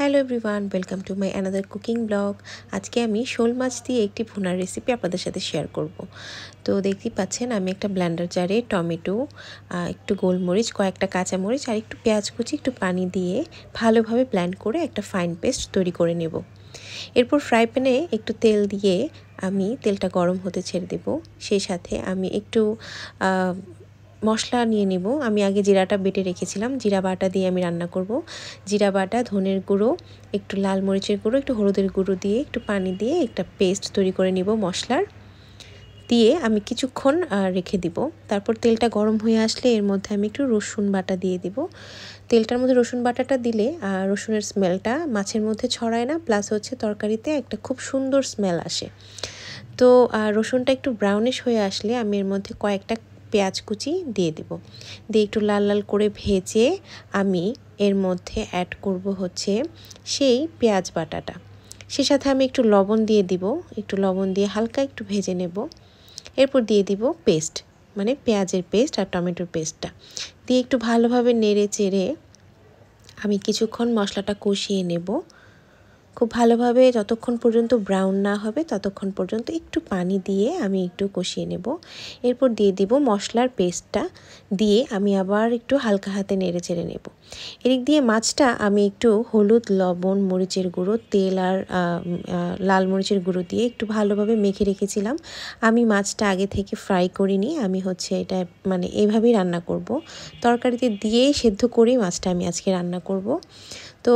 Hello everyone, welcome to my another cooking blog. আজকে আমি শোল মাছ দিয়ে একটি ভুনার রেসিপি আপনাদের সাথে শেয়ার করব। তো দেখতেই পাচ্ছেন আমি একটা ব্লেন্ডার জারে টমেটো, একটু গোলমরিচ, কয়েকটা কাঁচামরিচ আর একটু পেঁয়াজ কুচি, একটু পানি দিয়ে ভালোভাবে ব্লেন্ড করে একটা ফাইন পেস্ট তৈরি করে নেব। এরপর ফ্রাই প্যানে একটু তেল দিয়ে আমি তেলটা গরম হতে ছেড়ে দেব। সেই সাথে আমি একটু মশলা নিয়ে নেব। আমি আগে জিরাটা বেটে রেখেছিলাম, জিরা বাটা দিয়ে আমি রান্না করব। জিরা বাটা, ধনের গুঁড়ো, একটু লাল মরিচের গুঁড়ো, একটু হলুদের গুঁড়ো দিয়ে একটু পানি দিয়ে একটা পেস্ট তৈরি করে নিব মশলার, দিয়ে আমি কিছুক্ষণ রেখে দিব। তারপর তেলটা গরম হয়ে আসলে এর মধ্যে আমি একটু রসুন বাটা দিয়ে দিব। তেলটার মধ্যে রসুন বাটাটা দিলে রসুনের স্মেলটা মাছের মধ্যে ছড়ায় না, প্লাস হচ্ছে তরকারিতে একটা খুব সুন্দর স্মেল আসে। তো রসুনটা একটু ব্রাউনিশ হয়ে আসলে আমি এর মধ্যে কয়েকটা পেঁয়াজ কুচি দিয়ে দেব, দিয়ে একটু লাল লাল করে ভেজে আমি এর মধ্যে অ্যাড করব হচ্ছে সেই পেঁয়াজ বাটাটা। সে সাথে আমি একটু লবণ দিয়ে দিব, একটু লবণ দিয়ে হালকা একটু ভেজে নেব। এরপর দিয়ে দিব পেস্ট, মানে পেঁয়াজের পেস্ট আর টমেটোর পেস্টটা দিয়ে একটু ভালোভাবে নেড়ে চেড়ে আমি কিছুক্ষণ মশলাটা কষিয়ে নেব। খুব ভালোভাবে যতক্ষণ পর্যন্ত ব্রাউন না হবে ততক্ষণ পর্যন্ত একটু পানি দিয়ে আমি একটু কষিয়ে নেব। এরপর দিয়ে দিব মশলার পেস্টটা, দিয়ে আমি আবার একটু হালকা হাতে নেড়ে চেড়ে নেব। এদিক দিয়ে মাছটা আমি একটু হলুদ, লবণ, মরিচের গুঁড়ো, তেল আর লাল মরিচের গুঁড়ো দিয়ে একটু ভালোভাবে মেখে রেখেছিলাম। আমি মাছটা আগে থেকে ফ্রাই করিনি, আমি হচ্ছে এটা মানে এইভাবেই রান্না করব। তরকারিতে দিয়ে সেদ্ধ করেই মাছটা আমি আজকে রান্না করব। তো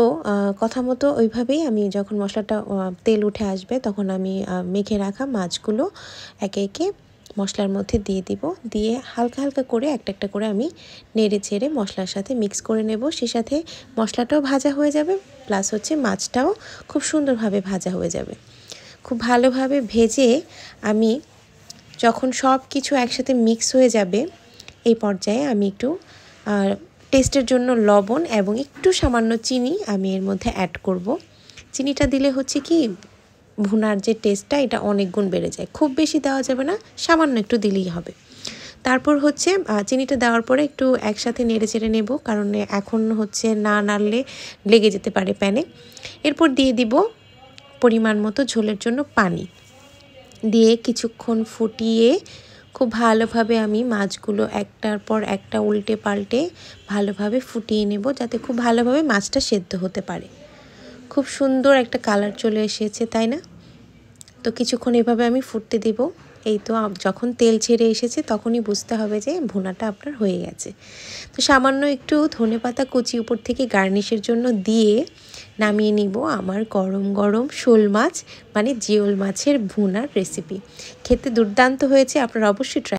কথা মতো ওইভাবেই আমি যখন মশলাটা তেল উঠে আসবে তখন আমি মেখে রাখা মাছগুলো একে একে মশলার মধ্যে দিয়ে দিব, দিয়ে হালকা হালকা করে একটা একটা করে আমি নেড়ে চেড়ে মশলার সাথে মিক্স করে নেব। সেই সাথে মশলাটাও ভাজা হয়ে যাবে, প্লাস হচ্ছে মাছটাও খুব সুন্দরভাবে ভাজা হয়ে যাবে। খুব ভালোভাবে ভেজে আমি যখন সব কিছু একসাথে মিক্স হয়ে যাবে এই পর্যায়ে আমি একটু টেস্টের জন্য লবণ এবং একটু সামান্য চিনি আমি এর মধ্যে অ্যাড করব। চিনিটা দিলে হচ্ছে কি ভুনার যে টেস্টটা এটা অনেক গুণ বেড়ে যায়। খুব বেশি দেওয়া যাবে না, সামান্য একটু দিলেই হবে। তারপর হচ্ছে চিনিটা দেওয়ার পরে একটু একসাথে নেড়ে চেড়ে নেব, কারণ এখন হচ্ছে না নাড়লে লেগে যেতে পারে প্যানে। এরপর দিয়ে দিব পরিমাণ মতো ঝোলের জন্য পানি, দিয়ে কিছুক্ষণ ফুটিয়ে খুব ভালোভাবে আমি মাছগুলো একটার পর একটা উল্টে পাল্টে ভালোভাবে ফুটিয়ে নেব, যাতে খুব ভালোভাবে মাছটা সেদ্ধ হতে পারে। খুব সুন্দর একটা কালার চলে এসেছে, তাই না? তো কিছুক্ষণ এভাবে আমি ফুটতে দিব। এই তো যখন তেল ছেড়ে এসেছে তখনই বুঝতে হবে যে ভুনাটা আপনার হয়ে গেছে। তো সামান্য একটু ধনেপাতা কুচি উপর থেকে গার্নিশের জন্য দিয়ে নামিয়ে নিব আমার গরম গরম শোল মাছ মানে জিওল মাছের ভুনার রেসিপি। খেতে দুর্দান্ত হয়েছে, আপনারা অবশ্যই ট্রাই